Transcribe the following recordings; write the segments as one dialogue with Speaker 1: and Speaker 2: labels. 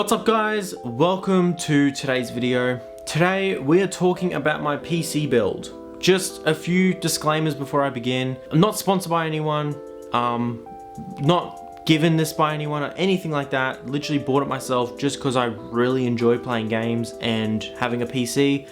Speaker 1: What's up guys, welcome to today's video. Today we are talking about my PC build. Just a few disclaimers before I begin. I'm not sponsored by anyone, not given this by anyone or anything like that. Literally bought it myself just because I really enjoy playing games and having a PC.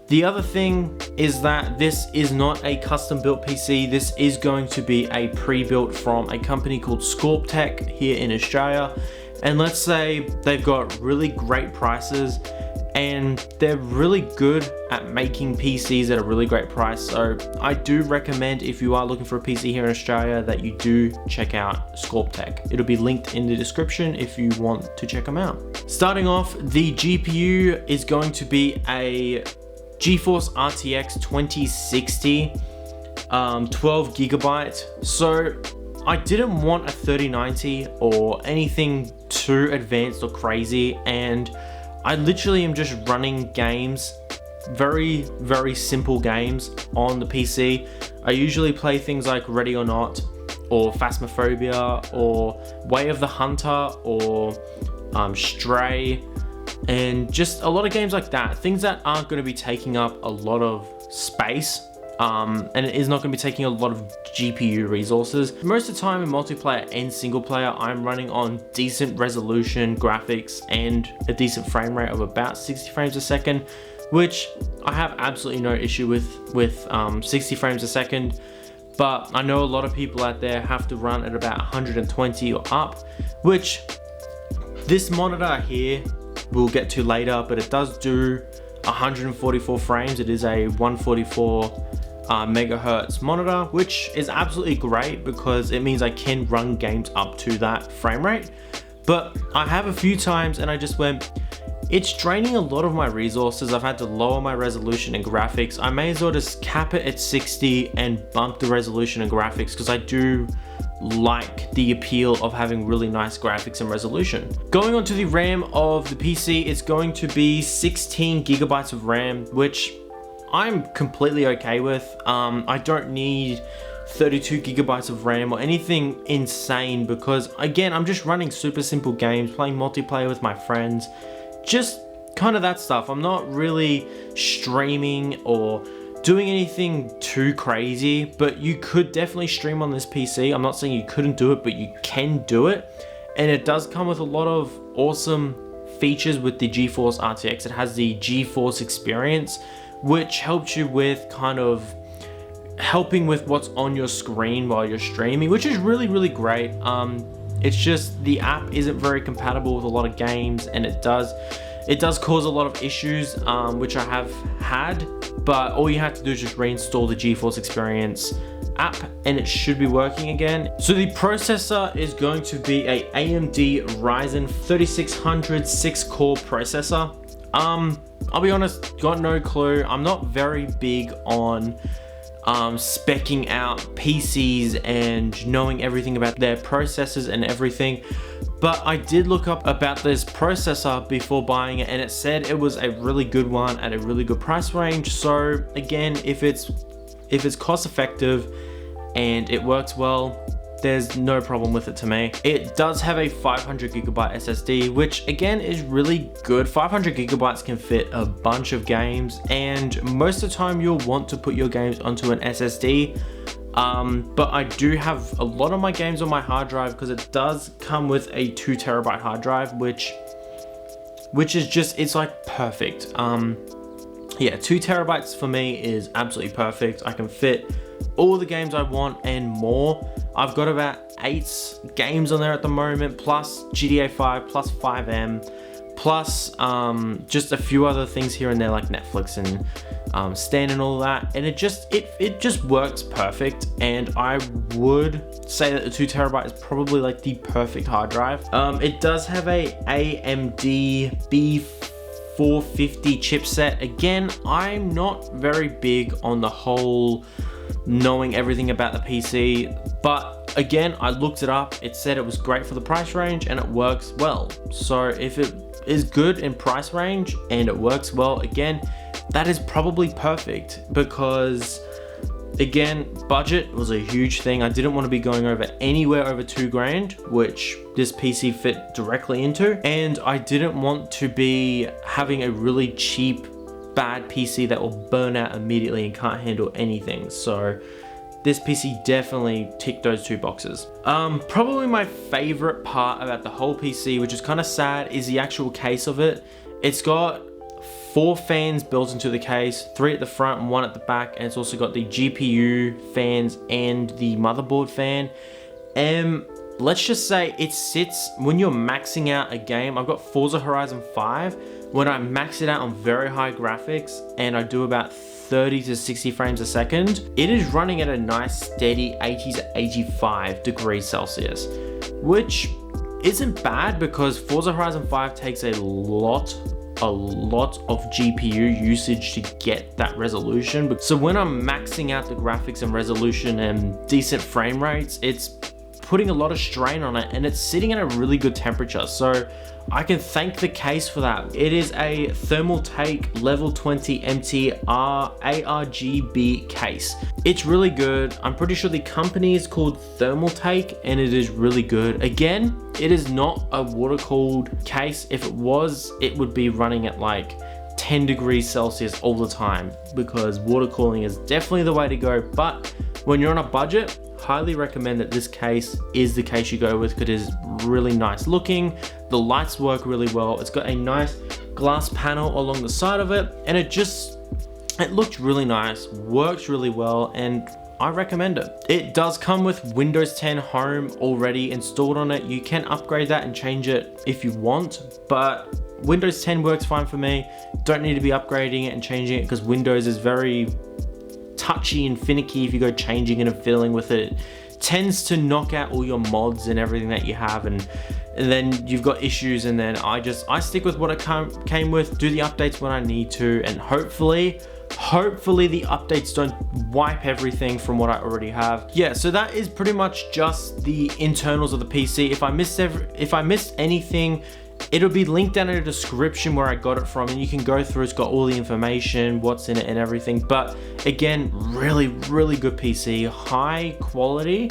Speaker 1: The other thing is that this is not a custom built PC. This is going to be a pre-built from a company called Scorptec here in Australia. And let's say they've got really great prices and they're really good at making PCs at a really great price. So I do recommend, if you are looking for a PC here in Australia, that you do check out Scorptec. It'll be linked in the description if you want to check them out. Starting off, the GPU is going to be a GeForce RTX 2060, 12 gigabyte. So I didn't want a 3090 or anything too advanced or crazy, and I literally am just running games, very simple games on the PC. I usually play things like Ready or Not or Phasmophobia or Way of the Hunter or Stray, and just a lot of games like that, things that aren't going to be taking up a lot of space. And it is not going to be taking a lot of GPU resources. Most of the time in multiplayer and single player, I'm running on decent resolution graphics and a decent frame rate of about 60 frames a second, which I have absolutely no issue with 60 frames a second. But I know a lot of people out there have to run at about 120 or up, which this monitor here we'll get to later, but it does do 144 frames. It is a 144 megahertz monitor, which is absolutely great because it means I can run games up to that frame rate. But I have a few times and I just went, it's draining a lot of my resources. I've had to lower my resolution and graphics. I may as well just cap it at 60 and bump the resolution and graphics, because I do like the appeal of having really nice graphics and resolution. Going on to the RAM of the PC, it's going to be 16 gigabytes of RAM, which I'm completely okay with. I don't need 32 gigabytes of RAM or anything insane, because again, I'm just running super simple games, playing multiplayer with my friends, just kind of that stuff. I'm not really streaming or doing anything too crazy, but you could definitely stream on this PC. I'm not saying you couldn't do it, but you can do it. And it does come with a lot of awesome features with the GeForce RTX. It has the GeForce experience, which helps you with kind of helping with what's on your screen while you're streaming, which is really great. It's just the app isn't very compatible with a lot of games, and it does cause a lot of issues, which I have had, but all you have to do is just reinstall the GeForce Experience app and it should be working again. So the processor is going to be a AMD Ryzen 3600 6-core processor. I'll be honest, got no clue. I'm not very big on speccing out PCs and knowing everything about their processors and everything, but I did look up about this processor before buying it, and it said it was a really good one at a really good price range. So again, if it's cost effective and it works well, there's no problem with it to me. It does have a 500 gigabyte SSD, which again is really good. 500 gigabytes can fit a bunch of games, and most of the time you'll want to put your games onto an SSD. But I do have a lot of my games on my hard drive, because it does come with a 2 terabyte hard drive, which is just, it's like perfect. Yeah, 2 terabytes for me is absolutely perfect. I can fit all the games I want and more. I've got about 8 games on there at the moment, plus GTA 5, plus 5M, plus just a few other things here and there like Netflix and Stan and all that, and it just works perfect. And I would say that the 2 terabyte is probably like the perfect hard drive. It does have a AMD B450 chipset. Again, I'm not very big on the whole knowing everything about the PC, but again, I looked it up. It said it was great for the price range and it works well. So if it is good in price range and it works well, again, that is probably perfect, because Again, budget was a huge thing. I didn't want to be going over anywhere over $2,000, which this PC fit directly into. And I didn't want to be having a really cheap, bad PC that will burn out immediately and can't handle anything. So this PC definitely ticked those 2 boxes. Probably my favorite part about the whole PC, which is kind of sad, is the actual case of it. It's got 4 fans built into the case, 3 at the front and 1 at the back, and it's also got the GPU fans and the motherboard fan. Let's just say it sits, when you're maxing out a game, I've got Forza Horizon 5, when I max it out on very high graphics and I do about 30 to 60 frames a second, it is running at a nice steady 80 to 85 degrees Celsius, which isn't bad because Forza Horizon 5 takes a lot of GPU usage to get that resolution. So when I'm maxing out the graphics and resolution and decent frame rates, it's putting a lot of strain on it, and it's sitting at a really good temperature. So I can thank the case for that. It is a Thermaltake level 20 MT ARGB case. It's really good. I'm pretty sure the company is called Thermaltake, and it is really good. Again, it is not a water-cooled case. If it was, it would be running at like 10 degrees Celsius all the time, because water cooling is definitely the way to go. But when you're on a budget, highly recommend that this case is the case you go with, because it is really nice looking. The lights work really well. It's got a nice glass panel along the side of it, and it looks really nice, works really well, and I recommend it. It does come with Windows 10 Home already installed on it. You can upgrade that and change it if you want, but Windows 10 works fine for me. Don't need to be upgrading it and changing it, because Windows is very touchy and finicky if you go changing it and fiddling with it. It tends to knock out all your mods and everything that you have, and then you've got issues. And then I stick with what it came with, do the updates when I need to, and hopefully the updates don't wipe everything from what I already have. Yeah, so that is pretty much just the internals of the PC. If I missed anything, it'll be linked down in the description where I got it from, and you can go through. It's got all the information, what's in it and everything. But again, really good PC, high quality,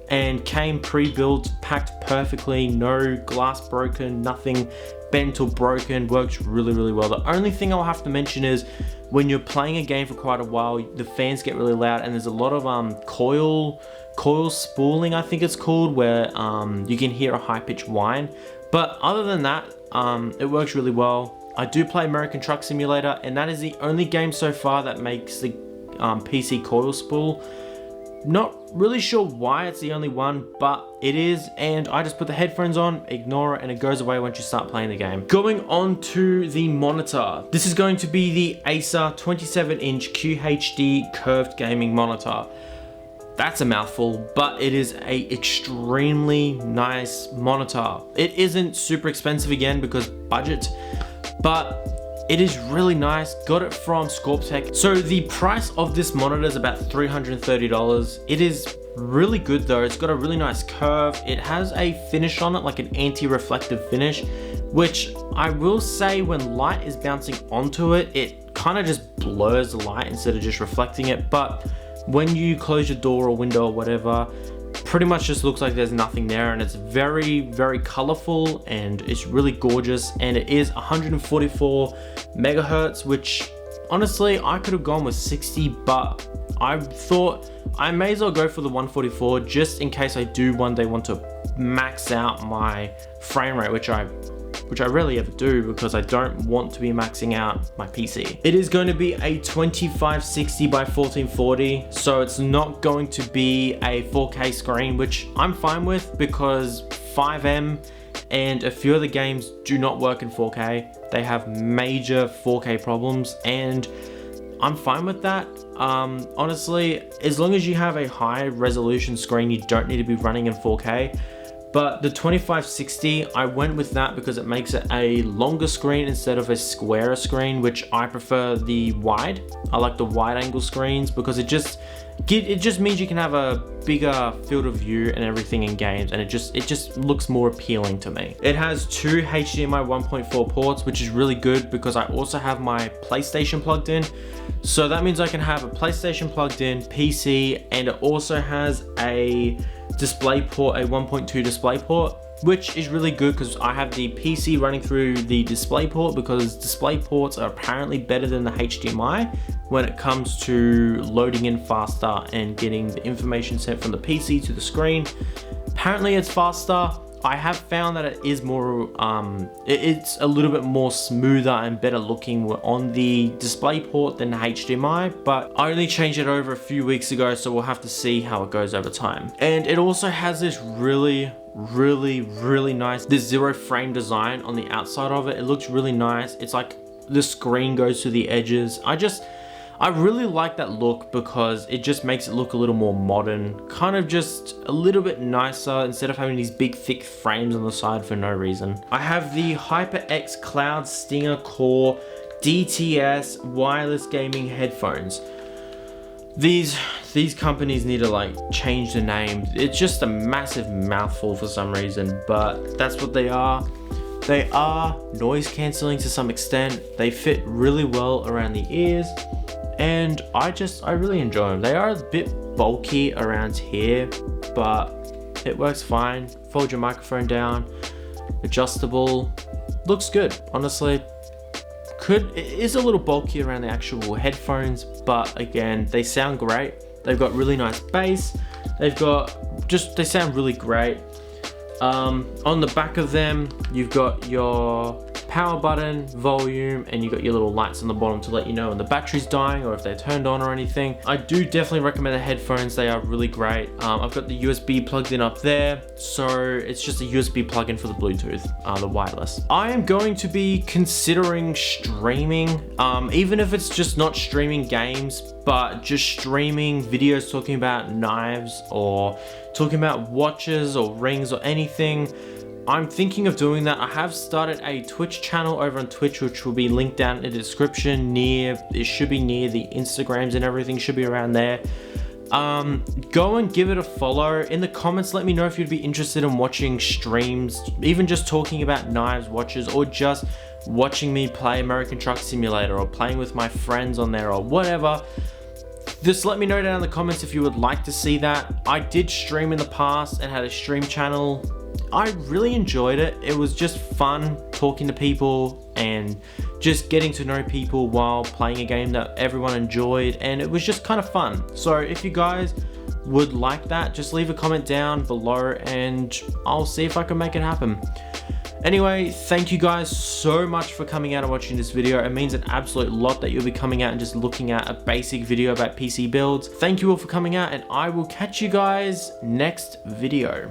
Speaker 1: and came pre-built, packed perfectly, no glass broken, nothing bent or broken, works really well. The only thing I'll have to mention is when you're playing a game for quite a while, the fans get really loud, and there's a lot of coil spooling, I think it's called, where you can hear a high-pitched whine. But other than that, it works really well. I do play American Truck Simulator, and that is the only game so far that makes the PC coil spool. Not really sure why it's the only one, but it is, and I just put the headphones on, ignore it, and it goes away once you start playing the game. Going on to the monitor. This is going to be the Acer 27-inch QHD curved gaming monitor. That's a mouthful, but it is a extremely nice monitor. It isn't super expensive, again, because budget, but it is really nice. Got it from Scorptec. So the price of this monitor is about $330. It is really good though. It's got a really nice curve. It has a finish on it, like an anti-reflective finish, which I will say when light is bouncing onto it, it kind of just blurs the light instead of just reflecting it. But when you close your door or window or whatever, pretty much just looks like there's nothing there, and it's very colorful, and it's really gorgeous. And it is 144 megahertz, which honestly I could have gone with 60, but I thought I may as well go for the 144 just in case I do one day want to max out my frame rate, which I rarely ever do, because I don't want to be maxing out my PC. It is going to be a 2560 by 1440, so it's not going to be a 4K screen, which I'm fine with, because 5M and a few other games do not work in 4K. They have major 4K problems, and I'm fine with that. Honestly, as long as you have a high resolution screen, you don't need to be running in 4K. But the 2560, I went with that because it makes it a longer screen instead of a squarer screen, which I prefer the wide. I like the wide angle screens because it just means you can have a bigger field of view and everything in games, and it just looks more appealing to me. It has two HDMI 1.4 ports, which is really good because I also have my PlayStation plugged in. So that means I can have a PlayStation plugged in, PC, and it also has a display port, a 1.2 display port, which is really good because I have the PC running through the display port, because display ports are apparently better than the HDMI when it comes to loading in faster and getting the information sent from the PC to the screen. Apparently it's faster. I have found that it is more, it's a little bit more smoother and better looking on the display port than the HDMI, but I only changed it over a few weeks ago, so we'll have to see how it goes over time. And it also has this really nice, this zero frame design on the outside of it. It looks really nice. It's like the screen goes to the edges. I really like that look because it just makes it look a little more modern, kind of just a little bit nicer instead of having these big thick frames on the side for no reason. I have the HyperX Cloud Stinger Core DTS wireless gaming headphones. These companies need to like change the name. It's just a massive mouthful for some reason, but that's what they are. They are noise cancelling to some extent. They fit really well around the ears, and I really enjoy them. They are a bit bulky around here, but it works fine. Fold your microphone down, adjustable, looks good. Honestly, it is a little bulky around the actual headphones, but again, they sound great. They've got really nice bass. They sound really great. On the back of them, you've got your power button, volume, and you've got your little lights on the bottom to let you know when the battery's dying or if they're turned on or anything. I do definitely recommend the headphones. They are really great. I've got the USB plugged in up there, so it's just a USB plug-in for the Bluetooth, the wireless. I am going to be considering streaming, even if it's just not streaming games, but just streaming videos talking about knives or talking about watches or rings or anything. I'm thinking of doing that. I have started a Twitch channel over on Twitch, which will be linked down in the description it should be near the Instagrams and everything, should be around there. Go and give it a follow. In the comments, let me know if you'd be interested in watching streams, even just talking about knives, watches, or just watching me play American Truck Simulator or playing with my friends on there or whatever. Just let me know down in the comments if you would like to see that. I did stream in the past and had a stream channel. I really enjoyed it. It was just fun talking to people and just getting to know people while playing a game that everyone enjoyed, and it was just kind of fun. So if you guys would like that, just leave a comment down below and I'll see if I can make it happen. Anyway, thank you guys so much for coming out and watching this video. It means an absolute lot that you'll be coming out and just looking at a basic video about PC builds. Thank you all for coming out, and I will catch you guys next video.